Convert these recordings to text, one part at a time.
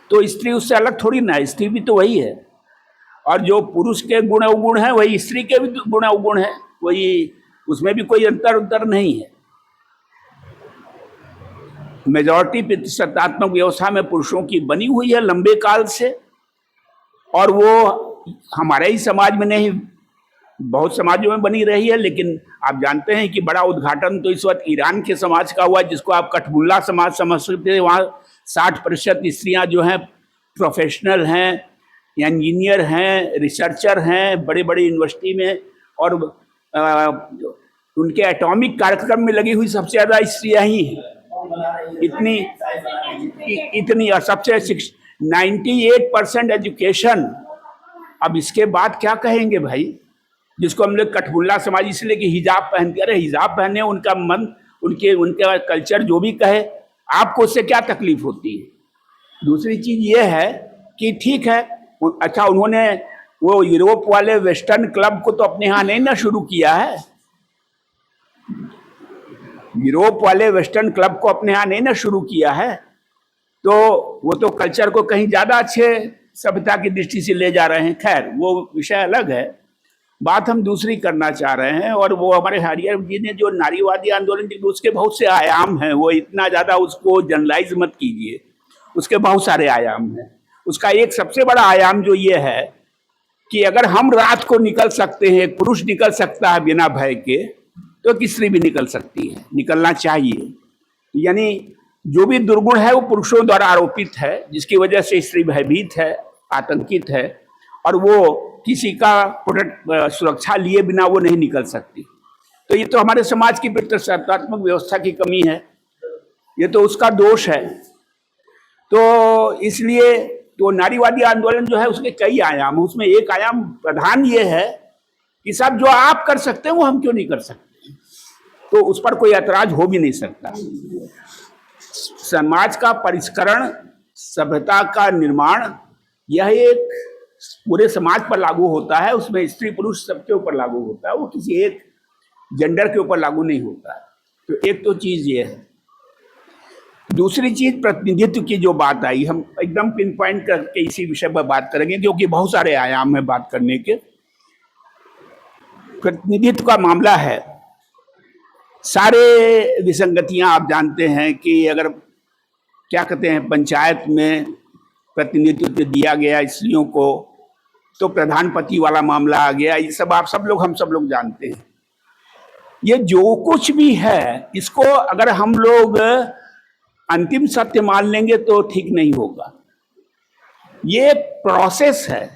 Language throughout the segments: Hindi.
तो स्त्री उससे अलग थोड़ी ना, स्त्री भी तो वही है, और जो पुरुष के गुण अवगुण है वही स्त्री के भी गुण अवगुण है, वही, उसमें भी कोई अंतर नहीं है। मेजॉरिटी प्रतिशतात्मक व्यवस्था में पुरुषों की बनी हुई है लंबे काल से, और वो हमारे ही समाज में नहीं, बहुत समाजों में बनी रही है। लेकिन आप जानते हैं कि बड़ा उद्घाटन तो इस वक्त ईरान के समाज का हुआ, जिसको आप कठबुल्ला समाज समझ सकते हैं। वहाँ 60% स्त्रियां जो हैं प्रोफेशनल हैं, इंजीनियर हैं, रिसर्चर हैं बड़े बड़े यूनिवर्सिटी में, और उनके एटॉमिक कार्यक्रम में लगी हुई सबसे ज्यादा स्त्रियां ही हैं। इतनी और सबसे 98% एजुकेशन। अब इसके बाद क्या कहेंगे भाई, जिसको हम लोग कठबुल्ला समाज इसलिए कि हिजाब पहनते, अरे हिजाब पहने, उनका मन, उनका कल्चर जो भी कहे, आपको उससे क्या तकलीफ होती है। दूसरी चीज ये है कि ठीक है, अच्छा उन्होंने वो यूरोप वाले वेस्टर्न क्लब को तो अपने यहाँ नहीं ना शुरू किया है, यूरोप वाले वेस्टर्न क्लब को अपने यहाँ नहीं ना शुरू किया है, तो वो तो कल्चर को कहीं ज्यादा अच्छे सभ्यता की दृष्टि से ले जा रहे हैं। खैर वो विषय अलग है, बात हम दूसरी करना चाह रहे हैं। और वो हमारे हरियर जी ने जो नारीवादी आंदोलन, उसके बहुत से आयाम हैं, वो इतना ज्यादा उसको जनरलाइज मत कीजिए, उसके बहुत सारे आयाम हैं। उसका एक सबसे बड़ा आयाम जो ये है कि अगर हम रात को निकल सकते हैं, एक पुरुष निकल सकता है बिना भय के, तो कि स्त्री भी निकल सकती है, निकलना चाहिए। यानी जो भी दुर्गुण है वो पुरुषों द्वारा आरोपित है, जिसकी वजह से स्त्री भयभीत है, आतंकित है, और वो किसी का सुरक्षा लिए बिना वो नहीं निकल सकती। तो ये तो हमारे समाज की प्रतिशतात्मक व्यवस्था की कमी है, ये तो उसका दोष है। तो इसलिए तो नारीवादी आंदोलन जो है उसके कई आयाम, उसमें एक आयाम प्रधान ये है कि सब जो आप कर सकते हैं वो हम क्यों नहीं कर सकते, तो उस पर कोई ऐतराज हो भी नहीं सकता। समाज का परिष्करण, सभ्यता का निर्माण, यह एक पूरे समाज पर लागू होता है, उसमें स्त्री पुरुष सबके ऊपर लागू होता है, वो किसी एक जेंडर के ऊपर लागू नहीं होता है। तो एक तो चीज ये है। दूसरी चीज प्रतिनिधित्व की जो बात आई, हम एकदम पिन पॉइंट करके इसी विषय पर बात करेंगे, क्योंकि बहुत सारे आयाम है बात करने के। प्रतिनिधित्व का मामला है, सारे विसंगतियां आप जानते हैं कि अगर क्या कहते हैं, पंचायत में प्रतिनिधित्व दिया गया स्त्रियों को, तो प्रधानपति वाला मामला आ गया। ये सब आप सब लोग, हम सब लोग जानते हैं। ये जो कुछ भी है, इसको अगर हम लोग अंतिम सत्य मान लेंगे तो ठीक नहीं होगा। ये प्रोसेस है,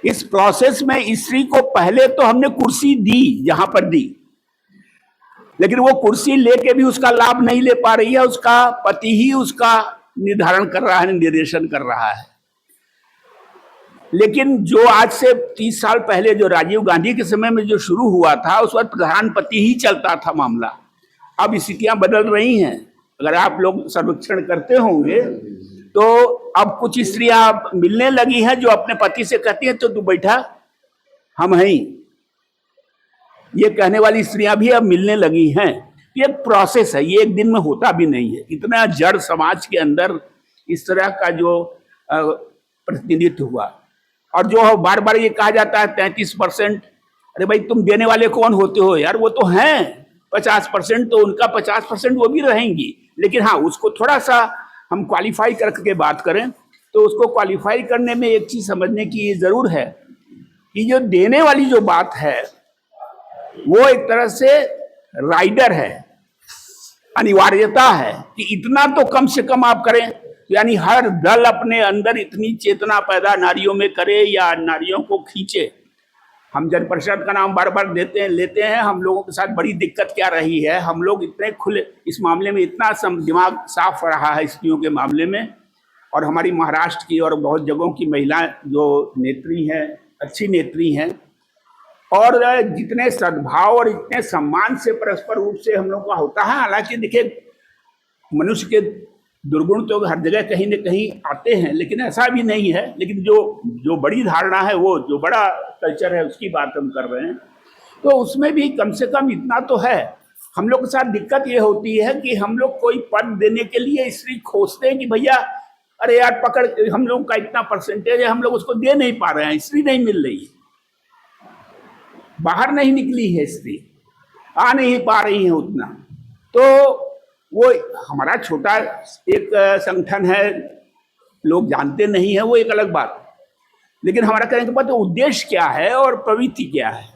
इस प्रोसेस में स्त्री को पहले तो हमने कुर्सी दी जहां पर दी, लेकिन वो कुर्सी लेके भी उसका लाभ नहीं ले पा रही है, उसका पति ही उसका निर्धारण कर रहा है, निर्देशन कर रहा है। लेकिन जो आज से 30 साल पहले जो राजीव गांधी के समय में जो शुरू हुआ था, उस वक्त प्रधानपति ही चलता था मामला। अब स्थितियां बदल रही हैं, अगर आप लोग सर्वेक्षण करते होंगे तो अब कुछ स्त्रियां मिलने लगी हैं जो अपने पति से कहती हैं तो तू बैठा, हम हैं, ये कहने वाली स्त्रियां भी अब मिलने लगी हैं। ये प्रोसेस है, ये एक दिन में होता भी नहीं है। इतना जड़ समाज के अंदर इस तरह का जो प्रतिनिधित्व हुआ, और जो बार बार ये कहा जाता है 33%, अरे भाई तुम देने वाले कौन होते हो यार, वो तो हैं 50%, तो उनका 50% वो भी रहेंगी। लेकिन हाँ, उसको थोड़ा सा हम क्वालिफाई करके बात करें तो उसको क्वालिफाई करने में एक चीज समझने की जरूर है कि जो देने वाली जो बात है वो एक तरह से राइडर है, अनिवार्यता है कि इतना तो कम से कम आप करें। यानी हर दल अपने अंदर इतनी चेतना पैदा नारियों में करे या नारियों को खींचे। हम जन परिषद का नाम बार बार लेते हैं, हम लोगों के साथ बड़ी दिक्कत क्या रही है, हम लोग इतने खुले इस मामले में, इतना दिमाग साफ रहा है स्त्रियों के मामले में। और हमारी महाराष्ट्र की और बहुत जगहों की महिलाएं जो नेत्री हैं, अच्छी नेत्री हैं, और जितने सद्भाव और इतने सम्मान से परस्पर रूप से हम लोग का होता है। हालांकि देखिए, मनुष्य के दुर्गुण तो हर जगह कहीं न कहीं आते हैं, लेकिन ऐसा भी नहीं है। लेकिन जो बड़ी धारणा है, वो जो बड़ा कल्चर है, उसकी बात हम कर रहे हैं, तो उसमें भी कम से कम इतना तो है हम लोग के साथ दिक्कत ये होती है कि हम लोग कोई पद देने के लिए स्त्री खोजते हैं कि भैया अरे यार पकड़, हम लोग का इतना परसेंटेज है, हम लोग उसको दे नहीं पा रहे हैं, स्त्री नहीं मिल रही, बाहर नहीं निकली है स्त्री, आ नहीं पा रही है उतना। तो वो हमारा छोटा एक संगठन है, लोग जानते नहीं है, वो एक अलग बात, लेकिन हमारा कहने के बाद तो उद्देश्य क्या है और प्रवृत्ति क्या है।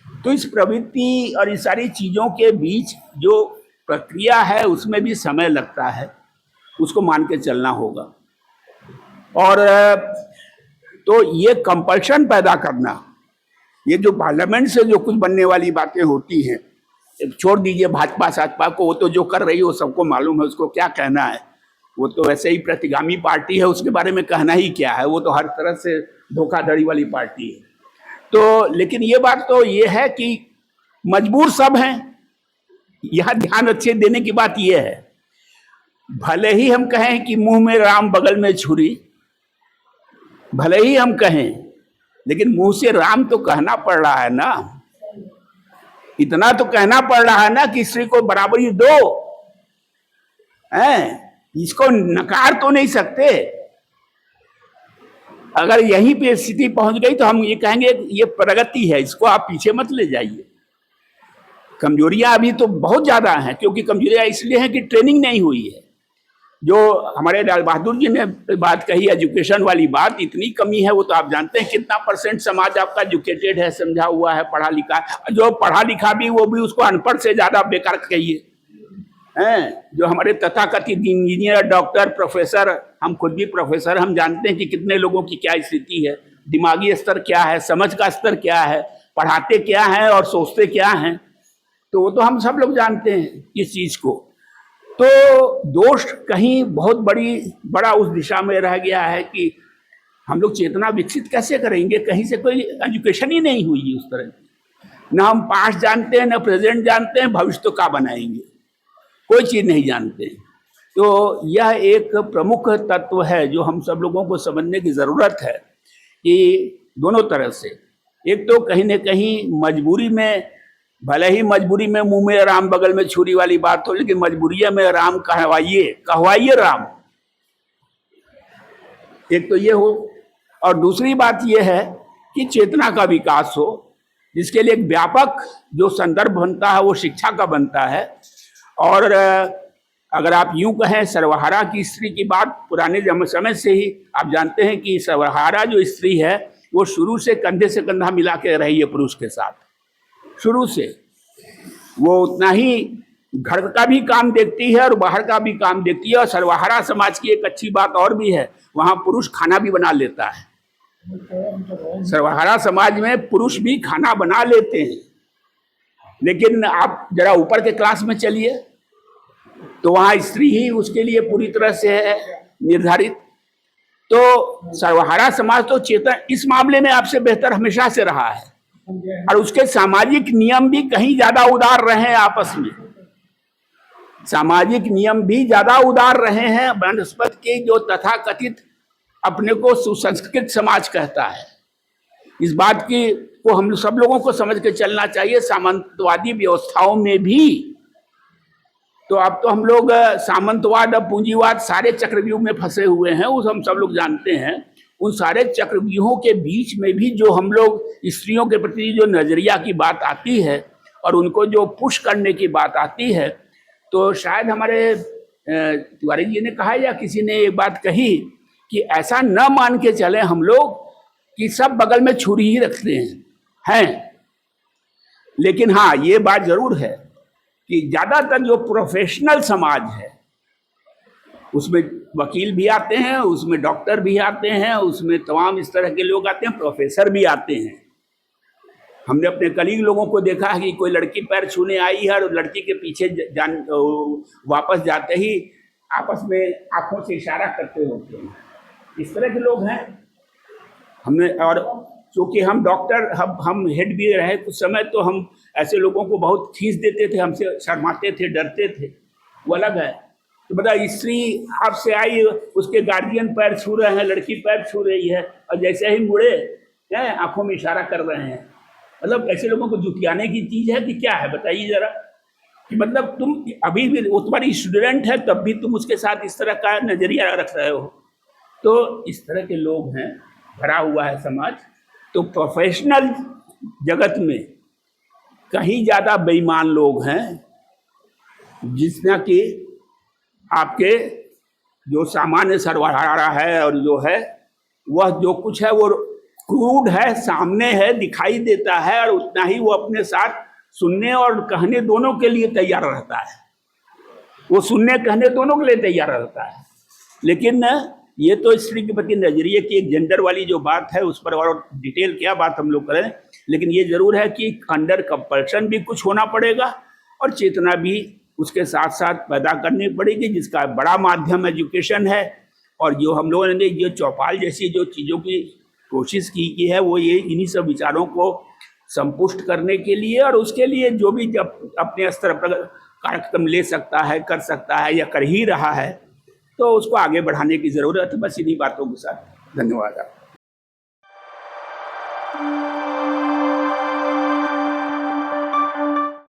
तो इस प्रवृत्ति और इस सारी चीजों के बीच जो प्रक्रिया है उसमें भी समय लगता है, उसको मान के चलना होगा। और तो ये कंपल्शन पैदा करना, ये जो पार्लियामेंट से जो कुछ बनने वाली बातें होती हैं, छोड़ दीजिए भाजपा साजपा को, वो तो जो कर रही है वो सबको मालूम है, उसको क्या कहना है, वो तो वैसे ही प्रतिगामी पार्टी है, उसके बारे में कहना ही क्या है, वो तो हर तरह से धोखाधड़ी वाली पार्टी है। तो लेकिन ये बात तो ये है कि मजबूर सब हैं, यह ध्यान अच्छे देने की बात यह है, भले ही हम कहें कि मुंह में राम बगल में छुरी, भले ही हम कहें, लेकिन मुंह से राम तो कहना पड़ रहा है ना, इतना तो कहना पड़ रहा है ना कि स्त्री को बराबरी दो, इसको नकार तो नहीं सकते। अगर यहीं पे स्थिति पहुंच गई तो हम ये कहेंगे ये प्रगति है, इसको आप पीछे मत ले जाइए। कमजोरियां अभी तो बहुत ज्यादा हैं, क्योंकि कमजोरियां इसलिए हैं कि ट्रेनिंग नहीं हुई है। जो हमारे लाल बहादुर जी ने बात कही एजुकेशन वाली बात, इतनी कमी है, वो तो आप जानते हैं कितना % समाज आपका एजुकेटेड है, समझा हुआ है, पढ़ा लिखा है, जो पढ़ा लिखा भी वो भी उसको अनपढ़ से ज्यादा बेकार कहिए हैं। जो हमारे तथाकथित इंजीनियर, डॉक्टर, प्रोफेसर, हम खुद भी प्रोफेसर, हम जानते हैं कि कितने लोगों की क्या स्थिति है, दिमागी स्तर क्या है, समझ का स्तर क्या है, पढ़ाते क्या है और सोचते क्या हैं, तो वो तो हम सब लोग जानते हैं इस चीज को। तो दोष कहीं बहुत बड़ा उस दिशा में रह गया है कि हम लोग चेतना विकसित कैसे करेंगे, कहीं से कोई एजुकेशन ही नहीं हुई उस तरह की, ना हम पास्ट जानते हैं, ना प्रेजेंट जानते हैं, भविष्य तो क्या बनाएंगे, कोई चीज नहीं जानते। तो यह एक प्रमुख तत्व है जो हम सब लोगों को समझने की जरूरत है कि दोनों तरह से, एक तो कहीं न कहीं मजबूरी में, भले ही मजबूरी में मुंह में राम बगल में छुरी वाली बात हो, लेकिन मजबूरिया में राम कहवाइए राम, एक तो ये हो। और दूसरी बात ये है कि चेतना का विकास हो, जिसके लिए एक व्यापक जो संदर्भ बनता है वो शिक्षा का बनता है। और अगर आप यूं कहें सर्वहारा की स्त्री की बात, पुराने समय से ही आप जानते हैं कि सर्वहारा जो स्त्री है वो शुरू से कंधे से कंधा मिला के रही है पुरुष के साथ, शुरू से वो उतना ही घर का भी काम देखती है और बाहर का भी काम देखती है। और सर्वहारा समाज की एक अच्छी बात और भी है, वहां पुरुष खाना भी बना लेता है। सर्वहारा समाज में पुरुष भी खाना बना लेते हैं, लेकिन आप जरा ऊपर के क्लास में चलिए तो वहां स्त्री ही उसके लिए पूरी तरह से है निर्धारित। तो सर्वहारा समाज तो चेतन इस मामले में आपसे बेहतर हमेशा से रहा है, और उसके सामाजिक नियम भी कहीं ज्यादा उदार रहे हैं, आपस में सामाजिक नियम भी ज्यादा उदार रहे हैं बनस्पत के जो तथाकथित अपने को सुसंस्कृत समाज कहता है। इस बात की को हम सब लोगों को समझ के चलना चाहिए। सामंतवादी व्यवस्थाओं में भी तो अब तो हम लोग सामंतवाद और पूंजीवाद सारे चक्रव्यूह में फंसे हुए हैं, उस हम सब लोग जानते हैं। उन सारे चक्रव्यूहों के बीच में भी जो हम लोग स्त्रियों के प्रति जो नजरिया की बात आती है और उनको जो पुश करने की बात आती है, तो शायद हमारे तिवारी जी ने कहा या किसी ने एक बात कही कि ऐसा न मान के चले हम लोग कि सब बगल में छुरी ही रखते हैं। लेकिन हाँ, ये बात जरूर है कि ज्यादातर जो प्रोफेशनल समाज है उसमें वकील भी आते हैं, उसमें डॉक्टर भी आते हैं, उसमें तमाम इस तरह के लोग आते हैं, प्रोफेसर भी आते हैं। हमने अपने कलीग लोगों को देखा है कि कोई लड़की पैर छूने आई है और लड़की के पीछे वापस जाते ही आपस में आंखों से इशारा करते होते हैं। इस तरह के लोग हैं हमने। और क्योंकि हम डॉक्टर हम हेड भी रहे कुछ समय, तो हम ऐसे लोगों को बहुत खींच देते थे, हमसे शर्माते थे, डरते थे, वो अलग है। तो बता, स्त्री आपसे आई, उसके गार्जियन पैर छू रहे हैं, लड़की पैर छू रही है, और जैसे ही मुड़े आंखों में इशारा कर रहे हैं। मतलब ऐसे लोगों को जुटियाने की चीज है कि क्या है, बताइए जरा। मतलब तुम अभी भी वो तुम्हारी स्टूडेंट है, तब भी तुम उसके साथ इस तरह का नजरिया रख रहे हो। तो इस तरह के लोग हैं, भरा हुआ है समाज। तो प्रोफेशनल जगत में कहीं ज्यादा बेईमान लोग हैं, जिसमें कि आपके जो सामान्य सरबराह है और जो है वह जो कुछ है वो क्रूड है, सामने है, दिखाई देता है, और उतना ही वो अपने साथ सुनने और कहने दोनों के लिए तैयार रहता है। वो सुनने कहने दोनों के लिए तैयार रहता है। लेकिन ये तो स्त्री के प्रति नजरिए की एक जेंडर वाली जो बात है उस पर और डिटेल क्या बात हम लोग करें, लेकिन ये जरूर है कि अंडर कंपल्शन भी कुछ होना पड़ेगा और चेतना भी उसके साथ साथ पैदा करनी पड़ेगी, जिसका बड़ा माध्यम एजुकेशन है। और जो हम लोगों ने जो चौपाल जैसी जो चीज़ों की कोशिश की है वो ये इन्हीं सब विचारों को संपुष्ट करने के लिए, और उसके लिए जो भी जब अपने स्तर पर कार्यक्रम ले सकता है, कर सकता है या कर ही रहा है, तो उसको आगे बढ़ाने की जरूरत है। बस इन्हीं बातों के साथ धन्यवाद।